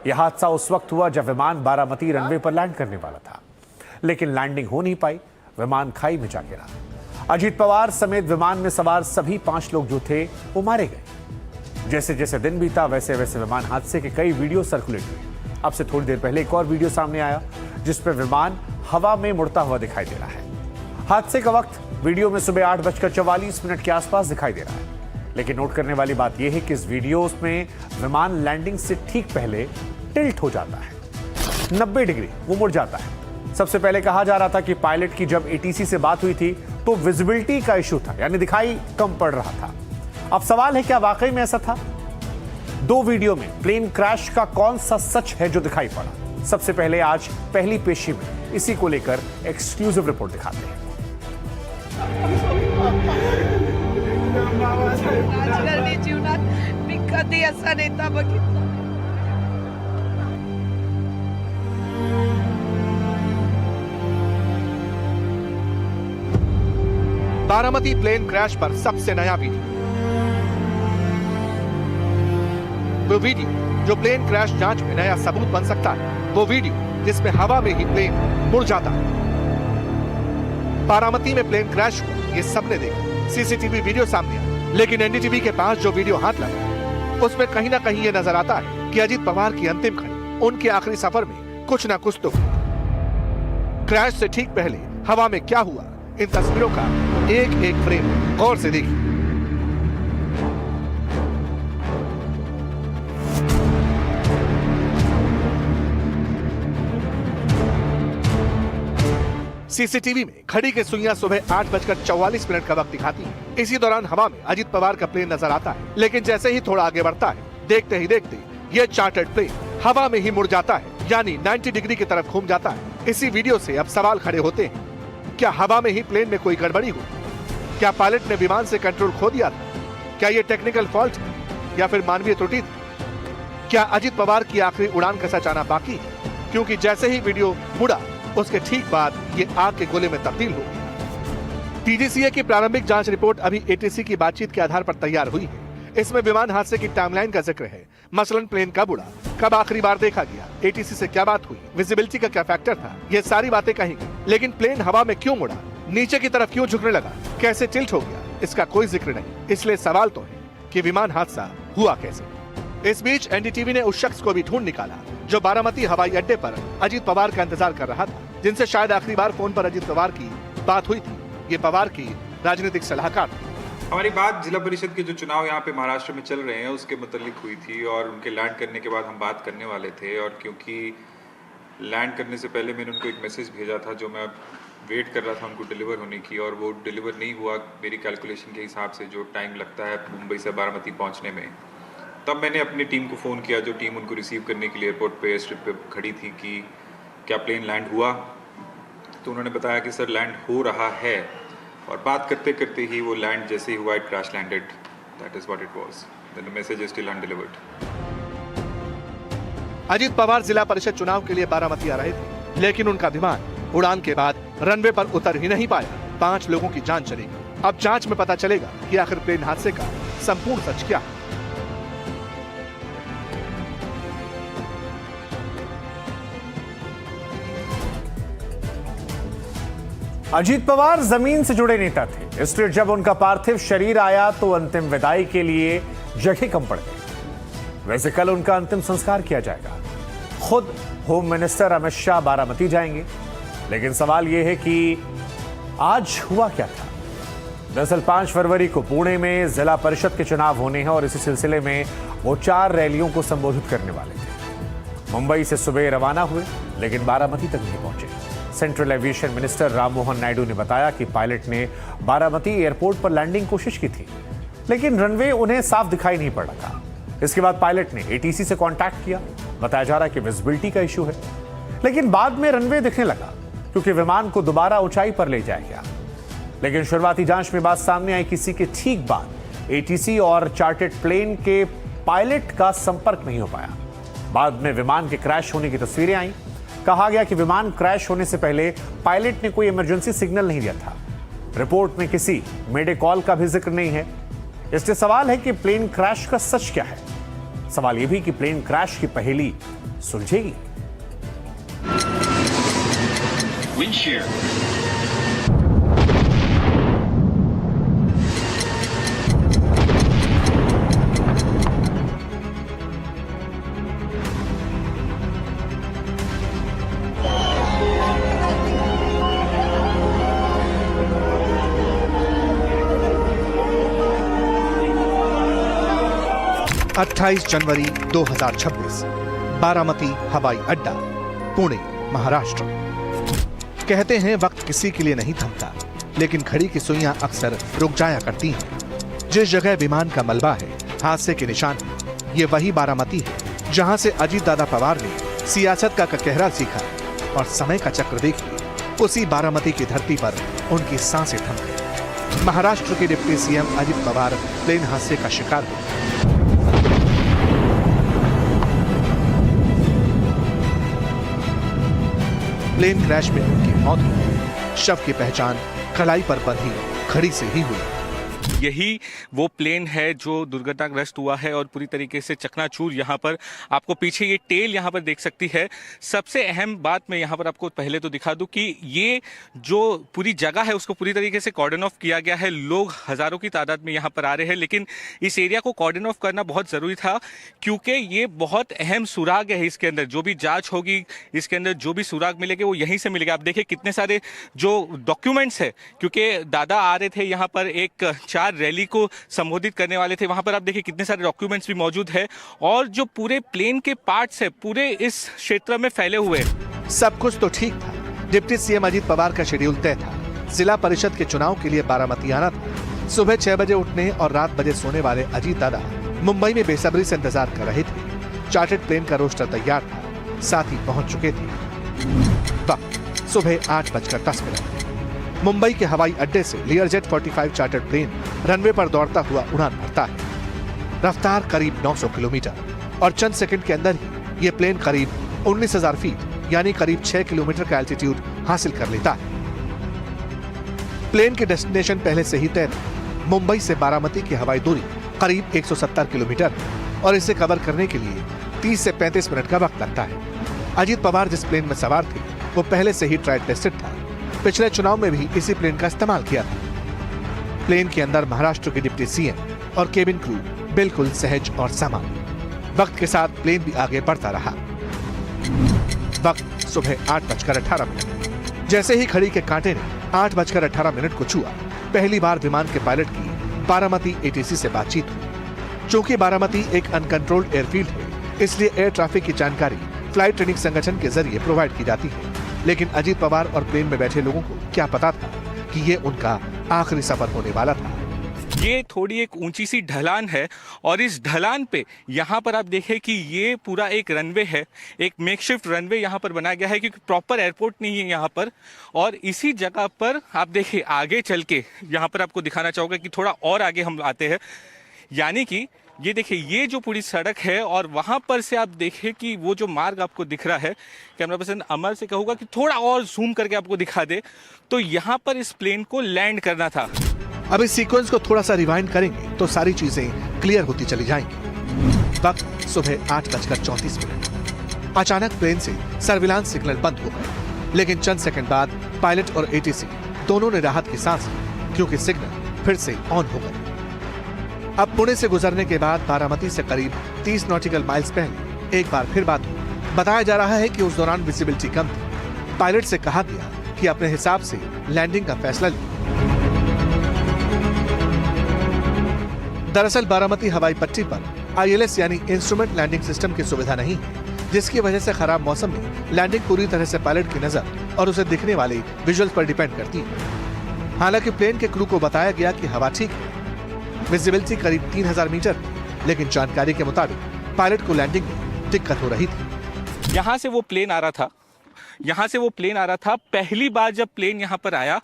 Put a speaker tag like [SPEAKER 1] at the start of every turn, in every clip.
[SPEAKER 1] यह हादसा उस वक्त हुआ जब विमान बारामती रनवे पर लैंड करने वाला था, लेकिन लैंडिंग हो नहीं पाई। विमान खाई में जा गिरा। अजीत पवार समेत विमान में सवार सभी 5 लोग जो थे वो मारे गए। जैसे जैसे दिन बीता वैसे वैसे विमान हादसे के कई वीडियो सर्कुलेट हुए। अब से थोड़ी देर पहले एक और वीडियो सामने आया जिस पर विमान हवा में मुड़ता हुआ दिखाई दे रहा है। हादसे का वक्त वीडियो में सुबह 8:44 के आसपास दिखाई दे रहा है। लेकिन नोट करने वाली बात यह है कि इस वीडियो में विमान लैंडिंग से ठीक पहले टिल्ट हो जाता है, 90 डिग्री वो मुड़ जाता है। सबसे पहले कहा जा रहा था कि पायलट की जब एटीसी से बात हुई थी तो विजिबिलिटी का इशू था, यानी दिखाई कम पड़ रहा था। अब सवाल है क्या वाकई में ऐसा था? 2 वीडियो में प्लेन क्रैश का कौन सा सच है जो दिखाई पड़ा? सबसे पहले आज पहली पेशी में इसी को लेकर एक्सक्लूसिव रिपोर्ट दिखाते हैं।
[SPEAKER 2] राजकारणी जीवनात मी कधी असा नेता बघितला.
[SPEAKER 3] बारामती प्लेन क्रैश पर सबसे नया वीडियो। वो वीडियो जो प्लेन क्रैश जांच में नया सबूत बन सकता है, वो वीडियो जिसमें हवा में ही प्लेन मुड़ जाता है। बारामती में प्लेन क्रैश हुआ ये सबने देखा, सीसीटीवी वीडियो सामने आया, लेकिन एनडीटीवी के पास जो वीडियो हाथ लगा उसमें कहीं ना कहीं ये नजर आता है कि अजीत पवार की अंतिम घड़ी, उनके आखिरी सफर में कुछ ना कुछ तो हुआ। क्रैश से ठीक पहले हवा में क्या हुआ, इन तस्वीरों का एक एक फ्रेम गौर से देखिए। सीसीटीवी में घड़ी के सुइयां सुबह 8:44 का वक्त दिखाती है। इसी दौरान हवा में अजीत पवार का प्लेन नजर आता है, लेकिन जैसे ही थोड़ा आगे बढ़ता है, देखते ही देखते ये चार्टर्ड प्लेन हवा में ही मुड़ जाता है, यानी 90 डिग्री की तरफ घूम जाता है। इसी वीडियो से अब सवाल खड़े होते हैं, क्या हवा में ही प्लेन में कोई गड़बड़ी हुई? क्या पायलट ने विमान से कंट्रोल खो दिया था? क्या ये टेक्निकल फॉल्ट है या फिर मानवीय त्रुटि थी? क्या अजीत पवार की आखिरी उड़ान का सच आना बाकी है? क्योंकि जैसे ही वीडियो मुड़ा उसके ठीक बाद ये आग के गोले में तब्दील हो गई। टीजीसीए की प्रारंभिक जांच रिपोर्ट अभी एटीसी की बातचीत के आधार पर तैयार हुई है। इसमें विमान हादसे की टाइमलाइन का जिक्र है, मसलन प्लेन कब उड़ा, कब आखिरी बार देखा गया, एटीसी से क्या बात हुई, विजिबिलिटी का क्या फैक्टर था, ये सारी बातें कहेंगे। लेकिन प्लेन हवा में क्यों मुड़ा, नीचे की तरफ क्यों झुकने लगा, कैसे टिल्ट हो गया, इसका कोई जिक्र नहीं। इसलिए सवाल तो है कि विमान हादसा हुआ कैसे। इस बीच एनडीटीवी ने उस शख्स को भी ढूंढ निकाला जो बारामती हवाई अड्डे पर अजीत पवार का इंतजार कर रहा था, जिनसे शायद आखिरी बार फोन पर अजीत पवार की बात हुई थी। ये पवार की राजनीतिक सलाहकार थी।
[SPEAKER 4] हमारी बात जिला परिषद के जो चुनाव यहाँ पे महाराष्ट्र में चल रहे हैं उसके मुतालिक हुई थी और उनके लैंड करने के बाद हम बात करने वाले थे। और क्योंकि लैंड करने से पहले मैंने उनको एक मैसेज भेजा था जो मैं वेट कर रहा था उनको डिलीवर होने की, और वो डिलीवर नहीं हुआ मेरी कैलकुलेशन के हिसाब से जो टाइम लगता है मुंबई से बारामती पहुँचने में। तब मैंने अपनी टीम को फ़ोन किया, जो टीम उनको रिसीव करने के लिए एयरपोर्ट पे एयर स्ट्रिप पे खड़ी थी, कि क्या प्लेन लैंड हुआ। तो उन्होंने betaya कि सर लैंड हो रहा है, और बात करते करते ही वो लैंड जैसे ही हुआ it crash landed. That is what it was. The message is still undelivered.
[SPEAKER 3] Ajit Pawar जिला परिषद चुनाव के लिए बारामती आ रहे थे, लेकिन उनका विमान उड़ान के बाद रनवे पर उतर ही नहीं पाया। 5 लोगों की जान चलेगी। अब जांच में पता चलेगा कि आखिर प्लेन हादसे का संपूर्ण सच क्या है।
[SPEAKER 1] अजीत पवार जमीन से जुड़े नेता थे, इसलिए जब उनका पार्थिव शरीर आया तो अंतिम विदाई के लिए जगह कम पड़ गई। वैसे कल उनका अंतिम संस्कार किया जाएगा। खुद होम मिनिस्टर अमित शाह बारामती जाएंगे, लेकिन सवाल यह है कि आज हुआ क्या था। दरअसल 5 फरवरी को पुणे में जिला परिषद के चुनाव होने हैं और इसी सिलसिले में वो 4 रैलियों को संबोधित करने वाले थे। मुंबई से सुबह रवाना हुए, लेकिन बारामती तक नहीं पहुंचे। Central aviation minister Rammohan Naidu ने बताया कि पायलट ने बारामती एयरपोर्ट पर लैंडिंग कोशिश की थी, लेकिन रनवे उन्हें साफ दिखाई नहीं पड़ रहा था। इसके बाद पायलट ने एटीसी से कांटेक्ट किया। बताया जा रहा है कि विजिबिलिटी का इशू है, लेकिन बाद में रनवे दिखने लगा क्योंकि विमान को दोबारा ऊंचाई पर ले जाया गया। लेकिन शुरुआती जांच में बात सामने आई, किसी के ठीक बाद एटीसी और चार्टर्ड प्लेन के पायलट का संपर्क नहीं हो पाया। बाद में विमान के क्रैश होने की तस्वीरें आई। कहा गया कि विमान क्रैश होने से पहले पायलट ने कोई इमरजेंसी सिग्नल नहीं दिया था। रिपोर्ट में किसी मेडे कॉल का भी जिक्र नहीं है। इसलिए सवाल है कि प्लेन क्रैश का सच क्या है। सवाल यह भी कि प्लेन क्रैश की पहेली सुलझेगी।
[SPEAKER 5] Wind shear.
[SPEAKER 3] अट्ठाईस जनवरी 2026 बारामती हवाई अड्डा, पुणे, महाराष्ट्र। कहते हैं वक्त किसी के लिए नहीं थमता, लेकिन घड़ी की सुइयां अक्सर रुक जाया करती हैं। जिस जगह विमान का मलबा है, हादसे के निशान है, ये वही बारामती है जहां से अजीत दादा पवार ने सियासत का कहरा सीखा और समय का चक्र देखिए उसी बारामती की धरती पर उनकी सांसें थम गई। महाराष्ट्र के deputy CM Ajit Pawar plane हादसे का शिकार हुए। प्लेन क्रैश में उनकी मौत हुई। शव की पहचान कलाई पर बंधी खड़ी से ही हुई।
[SPEAKER 6] यही वो प्लेन है जो दुर्घटनाग्रस्त हुआ है और पूरी तरीके से चकनाचूर यहाँ पर आपको पीछे ये टेल यहाँ पर देख सकती है। सबसे अहम बात मैं यहाँ पर आपको पहले तो दिखा दूँ कि ये जो पूरी जगह है उसको पूरी तरीके से कॉर्डन ऑफ किया गया है। लोग हज़ारों की तादाद में यहाँ पर आ रहे हैं, लेकिन इस एरिया को कॉर्डन ऑफ करना बहुत ज़रूरी था क्योंकि ये बहुत अहम सुराग है। इसके अंदर जो भी जाँच होगी, इसके अंदर जो भी सुराग मिलेंगे वो यहीं से मिलेगा। आप देखिए कितने सारे जो डॉक्यूमेंट्स है, क्योंकि दादा आ रहे थे यहाँ पर एक 4 रैली को संबोधित करने वाले थे। वहां पर आप देखिए कितने सारे डॉक्यूमेंट्स भी मौजूद है और जो पूरे प्लेन के पार्ट्स है पूरे इस क्षेत्र में फैले हुए।
[SPEAKER 3] सब कुछ तो ठीक था। डिप्टी सीएम अजीत पवार का शेड्यूल तय था। जिला परिषद के चुनाव के लिए बारामती आना था। सुबह 6 बजे उठने और रात बजे सोने वाले अजीत दादा मुंबई में बेसब्री से इंतजार कर रहे थे। चार्टर्ड प्लेन का रोस्टर तैयार था, साथ ही पहुंच चुके थे। वक्त सुबह 8:10। मुंबई के हवाई अड्डे से लियरजेट 45 चार्टर्ड प्लेन रनवे पर दौड़ता हुआ उड़ान भरता है। रफ्तार करीब 900 किलोमीटर और चंद सेकंड के अंदर ही ये प्लेन करीब 19,000 फीट यानी करीब 6 किलोमीटर का एल्टीट्यूड हासिल कर लेता है। प्लेन के डेस्टिनेशन पहले से ही तय था। मुंबई से बारामती की हवाई दूरी करीब 170 किलोमीटर है और इसे कवर करने के लिए 30 से 35 मिनट का वक्त लगता है। अजीत पवार जिस प्लेन में सवार थे वो पहले से ही ट्रायल टेस्टेड था। पिछले चुनाव में भी इसी प्लेन का इस्तेमाल किया था। प्लेन के अंदर महाराष्ट्र के डिप्टी सीएम और केबिन क्रू बिल्कुल सहज और सामान्य। वक्त के साथ प्लेन भी आगे बढ़ता रहा। वक्त सुबह 8:18। जैसे ही घड़ी के कांटे ने 8:18 को छुआ, पहली बार विमान के पायलट की बारामती एटीसी से बातचीत हुई। चूंकि बारामती एक अनकंट्रोल्ड एयरफील्ड है, इसलिए एयर ट्रैफिक की जानकारी फ्लाइट ट्रेनिंग संगठन के जरिए प्रोवाइड की जाती है। लेकिन अजीत पवार और प्लेन में बैठे लोगों को क्या पता था कि ये उनका आखिरी सफर होने वाला था।
[SPEAKER 6] ये थोड़ी एक ऊंची सी ढलान है और इस ढलान पे यहाँ पर आप देखें कि ये पूरा एक रनवे है, एक मेकशिफ्ट रनवे यहाँ पर बनाया गया है क्योंकि प्रॉपर एयरपोर्ट नहीं है यहाँ पर। और इसी जगह पर आप देखिए आगे चल के यहाँ पर आपको दिखाना चाहूँगा कि थोड़ा और आगे हम आते हैं, यानी कि ये देखिए ये जो पूरी सड़क है और वहाँ पर से आप देखिए कि वो जो मार्ग आपको दिख रहा है, कैमरा पर्सन अमर से कहूँगा कि थोड़ा और जूम करके आपको दिखा दे, तो यहाँ पर इस प्लेन को लैंड करना था।
[SPEAKER 3] अब इस सीक्वेंस को थोड़ा सा रिवाइंड करेंगे तो सारी चीजें क्लियर होती चली जाएंगी। वक्त सुबह 8:34। अचानक प्लेन से सर्विलांस सिग्नल बंद हो गए, लेकिन चंद सेकंड बाद पायलट और एटीसी दोनों ने राहत की सांस ली क्योंकि सिग्नल फिर से ऑन हो गए। अब पुणे से गुजरने के बाद बारामती से करीब 30 नॉटिकल माइल्स पहले एक बार फिर बात हुई। बताया जा रहा है कि उस दौरान विजिबिलिटी कम थी। पायलट से कहा गया कि अपने हिसाब से लैंडिंग का फैसला ले। दरअसल बारामती हवाई पट्टी पर ILS यानी इंस्ट्रूमेंट लैंडिंग सिस्टम की सुविधा नहीं है, जिसकी वजह से खराब मौसम में लैंडिंग पूरी तरह से पायलट की नजर और उसे दिखने वाले विजुअल्स पर डिपेंड करती है। हालांकि प्लेन के क्रू को बताया गया कि हवा ठीक है, विजिबिलिटी करीब 3000 मीटर, लेकिन जानकारी के मुताबिक पायलट को लैंडिंग में दिक्कत हो रही थी।
[SPEAKER 6] यहाँ से वो प्लेन आ रहा था। पहली बार जब प्लेन यहाँ पर आया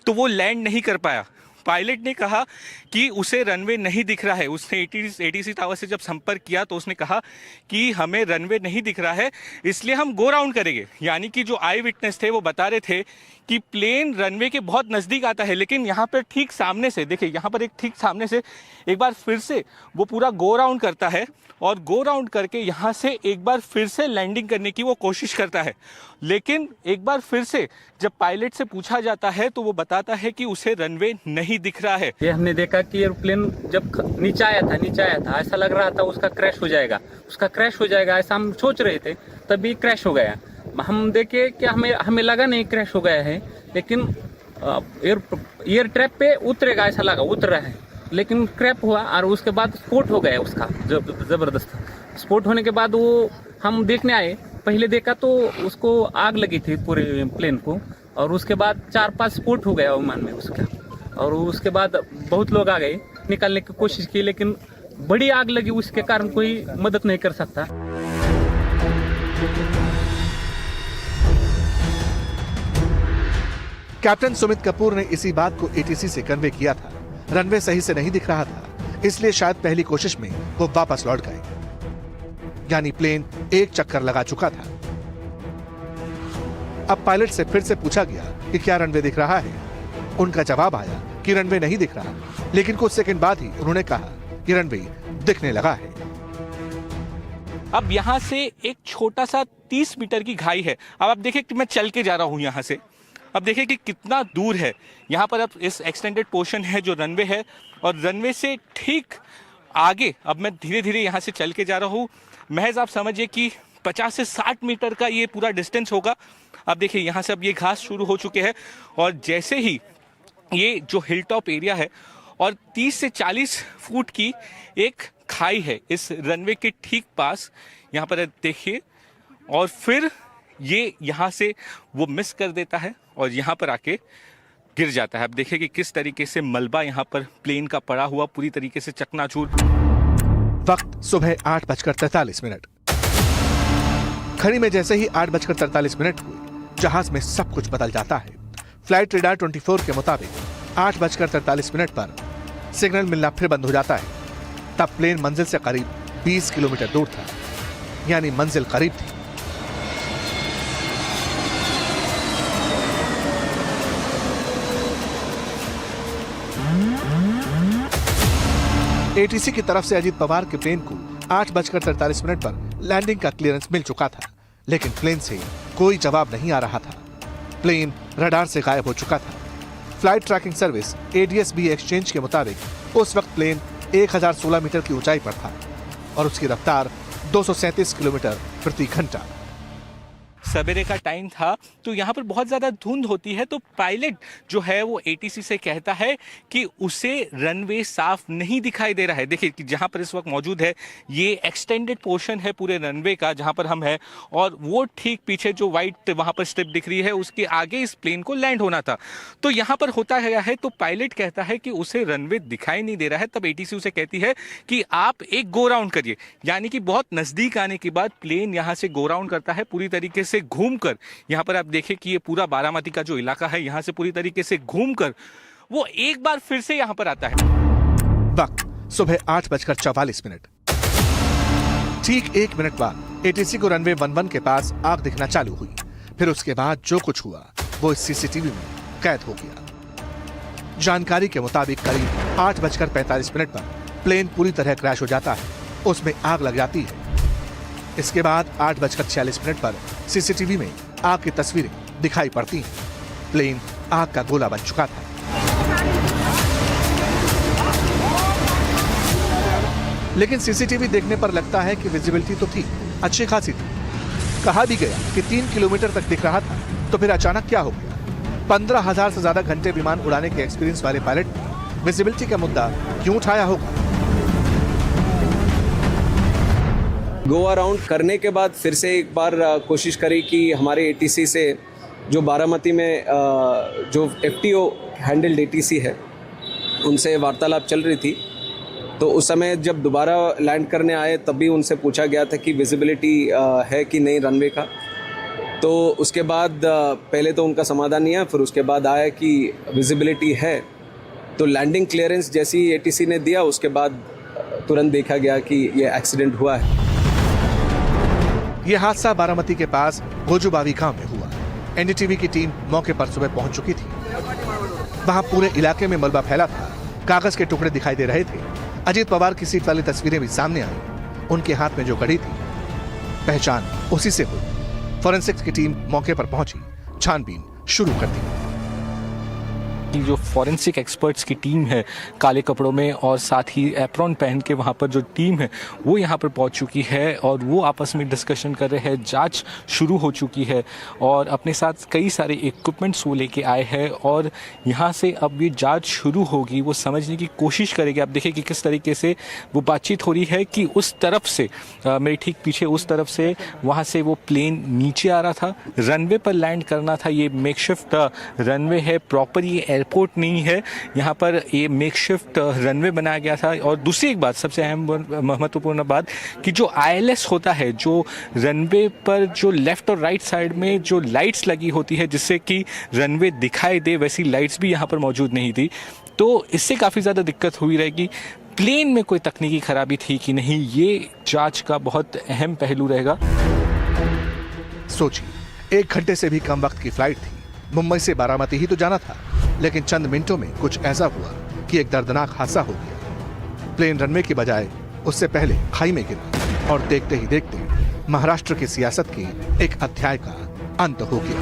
[SPEAKER 6] तो वो लैंड नहीं कर पाया। पायलट ने कहा कि उसे रनवे नहीं दिख रहा है। उसने एटीसी टावर से जब संपर्क किया तो उसने कहा कि हमें रनवे नहीं दिख रहा है, इसलिए हम गो राउंड करेंगे। यानी कि जो आई विटनेस थे वो बता रहे थे कि प्लेन रनवे के बहुत नज़दीक आता है, लेकिन यहाँ पर ठीक सामने से देखिए, यहाँ पर एक ठीक सामने से एक बार फिर से वो पूरा गो राउंड करता है और गो राउंड करके यहाँ से एक बार फिर से लैंडिंग करने की वो कोशिश करता है। लेकिन एक बार फिर से जब पायलट से पूछा जाता है तो वो बताता है कि उसे रनवे नहीं दिख रहा है।
[SPEAKER 7] ये हमने देखा कि एयरप्लेन जब नीचे आया था ऐसा लग रहा था उसका क्रैश हो जाएगा, ऐसा हम सोच रहे थे, तभी क्रैश हो गया। हम देखे कि हमें लगा नहीं क्रैश हो गया है, लेकिन एयर ट्रैप पे उतरेगा ऐसा लगा, उतर रहा है, लेकिन क्रैप हुआ और उसके बाद स्फोट हो गया उसका ज़बरदस्त। स्फोट होने के बाद वो हम देखने आए, पहले देखा तो उसको आग लगी थी पूरे प्लेन को, और उसके बाद 4-5 स्फोट हो गया विमान में उसका, और उसके बाद बहुत लोग आ गए, निकालने की कोशिश की, लेकिन बड़ी आग लगी, उसके कारण कोई मदद नहीं कर सकता।
[SPEAKER 3] कैप्टन सुमित कपूर ने इसी बात को एटीसी से कन्वे किया था। रनवे सही से नहीं दिख रहा था, इसलिए शायद पहली कोशिश में वो वापस लौट गए, यानी प्लेन एक चक्कर लगा चुका था। अब पायलट से फिर से पूछा गया कि क्या रनवे दिख रहा है। उनका जवाब आया कि रनवे नहीं दिख रहा, लेकिन कुछ सेकंड बाद ही उन्होंने कहा कि रनवे दिखने लगा है।
[SPEAKER 6] अब यहाँ से एक छोटा सा 30 मीटर की खाई है। अब आप देखिए कि मैं चल के जा रहा हूँ यहाँ से, अब देखिए कि कितना दूर है। यहाँ पर अब इस एक्सटेंडेड पोर्शन है जो रनवे है, और रनवे से ठीक आगे अब मैं धीरे धीरे यहाँ से चल के जा रहा हूँ। महज आप समझिए कि 50 से 60 मीटर का ये पूरा डिस्टेंस होगा। अब देखिए यहाँ से अब ये घास शुरू हो चुके हैं, और जैसे ही ये जो हिल टॉप एरिया है और 30 से 40 फुट की एक खाई है इस रनवे के ठीक पास, यहाँ पर देखिए, और फिर ये यहाँ से वो मिस कर देता है और यहाँ पर आके गिर जाता है। अब देखिए कि किस तरीके से मलबा यहाँ पर प्लेन का पड़ा हुआ पूरी तरीके से चकनाचूर।
[SPEAKER 3] वक्त सुबह 8:43। खड़ी में जैसे ही 8:43 हुए, जहाज में सब कुछ बदल जाता है। फ्लाइट रेडार 24 के मुताबिक 8:43 पर सिग्नल मिलना फिर बंद हो जाता है। तब प्लेन मंजिल से करीब 20 किलोमीटर दूर था, यानी मंजिल करीब थी। एटीसी की तरफ से अजीत पवार के प्लेन को 8:43 पर लैंडिंग का क्लियरेंस मिल चुका था, लेकिन प्लेन से कोई जवाब नहीं आ रहा था। प्लेन रडार से गायब हो चुका था। Flight tracking service ADS-B exchange के मुताबिक उस वक्त प्लेन 1016 मीटर की ऊंचाई पर था और उसकी रफ्तार 237 किलोमीटर प्रति घंटा।
[SPEAKER 6] सवेरे का टाइम था, तो यहाँ पर बहुत ज़्यादा धुंध होती है, तो पायलट जो है वो एटीसी से कहता है कि उसे रनवे साफ नहीं दिखाई दे रहा है। देखिए कि जहाँ पर इस वक्त मौजूद है ये एक्सटेंडेड पोर्शन है पूरे रनवे का जहाँ पर हम हैं, और वो ठीक पीछे जो वाइट वहाँ पर स्ट्रिप दिख रही है उसके आगे इस प्लेन को लैंड होना था। तो यहाँ पर होता है तो पायलट कहता है कि उसे रनवे दिखाई नहीं दे रहा है। तब एटीसी उसे कहती है कि आप एक गो राउंड करिए, यानी कि बहुत नज़दीक आने के बाद प्लेन यहाँ से गो राउंड करता है पूरी तरीके से घूमकर। यहाँ पर आप देखें कि ये पूरा बारामती का जो इलाका है यहाँ से पूरी तरीके से घूमकर वो एक बार फिर से यहाँ पर आता है।
[SPEAKER 3] वक्त सुबह 8:44। ठीक 1 मिनट बाद एटीसी को रनवे 11 के पास आग दिखना चालू हुई। फिर उसके बाद जो कुछ हुआ वो इस CCTV में कैद हो गया। जानकारी के मुताबिक करीब 8:45 पर प्लेन पूरी तरह क्रैश हो जाता है, उसमें आग लग जाती है। इसके बाद 8:46 पर CCTV में आग की तस्वीरें दिखाई पड़ती हैं। प्लेन आग का गोला बन चुका था। लेकिन CCTV देखने पर लगता है कि विजिबिलिटी तो थी, अच्छी खासी थी। कहा भी गया कि 3 किलोमीटर तक दिख रहा था, तो फिर अचानक क्या हो गया? 15,000 से ज्यादा घंटे विमान उड़ाने के एक्सपीरियंस वाले पायलट ने विजिबिलिटी का मुद्दा क्यों उठाया होगा?
[SPEAKER 8] गो अराउंड करने के बाद फिर से एक बार कोशिश करी कि हमारे एटीसी से जो बारामती में जो FTO हैंडल्ड एटीसी है उनसे वार्तालाप चल रही थी। तो उस समय जब दोबारा लैंड करने आए तब भी उनसे पूछा गया था कि विजिबिलिटी है कि नहीं रनवे का। तो उसके बाद पहले तो उनका समाधान नहीं आया, फिर उसके बाद आया कि विजिबिलिटी है, तो लैंडिंग क्लियरेंस जैसी एटीसी ने दिया, उसके बाद तुरंत देखा गया कि ये एक्सीडेंट हुआ है।
[SPEAKER 3] यह हादसा बारामती के पास गोजूबावी गांव में हुआ। एनडीटीवी की टीम मौके पर सुबह पहुंच चुकी थी। वहां पूरे इलाके में मलबा फैला था, कागज के टुकड़े दिखाई दे रहे थे। अजीत पवार की सीट वाली तस्वीरें भी सामने आई। उनके हाथ में जो घड़ी थी, पहचान उसी से हुई। फोरेंसिक्स की टीम मौके पर पहुंची, छानबीन शुरू कर दी।
[SPEAKER 6] की जो फॉरेंसिक एक्सपर्ट्स की टीम है काले कपड़ों में और साथ ही एप्रॉन पहन के वहाँ पर जो टीम है वो यहाँ पर पहुँच चुकी है और वो आपस में डिस्कशन कर रहे हैं। जांच शुरू हो चुकी है और अपने साथ कई सारे इक्विपमेंट्स वो लेके आए हैं और यहाँ से अब ये जांच शुरू होगी। वो समझने की कोशिश करेगी। आप देखिए कि किस तरीके से वो बातचीत हो रही है कि उस तरफ से मेरे ठीक पीछे उस तरफ से वहाँ से वो प्लेन नीचे आ रहा था, रनवे पर लैंड करना था। ये मेकशिफ्ट रनवे है, प्रॉपर ये एयरपोर्ट नहीं है। यहाँ पर ये मेकशिफ्ट रनवे बनाया गया था। और दूसरी एक बात, सबसे अहम महत्वपूर्ण बात, कि जो ILS होता है, जो रनवे पर जो लेफ्ट और राइट साइड में जो लाइट्स लगी होती है जिससे कि रनवे दिखाई दे, वैसी लाइट्स भी यहाँ पर मौजूद नहीं थी। तो इससे काफ़ी ज़्यादा दिक्कत हुई रहेगी। प्लेन में कोई तकनीकी खराबी थी कि नहीं, ये जांच का बहुत अहम पहलू रहेगा।
[SPEAKER 3] सोचिए, 1 घंटे से भी कम वक्त की फ्लाइट थी। मुंबई से बारामती ही तो जाना था, लेकिन चंद मिनटों में कुछ ऐसा हुआ कि एक दर्दनाक हादसा हो गया। प्लेन रनवे की बजाय उससे पहले खाई में गिरा और देखते ही देखते महाराष्ट्र की सियासत के एक अध्याय का अंत हो गया।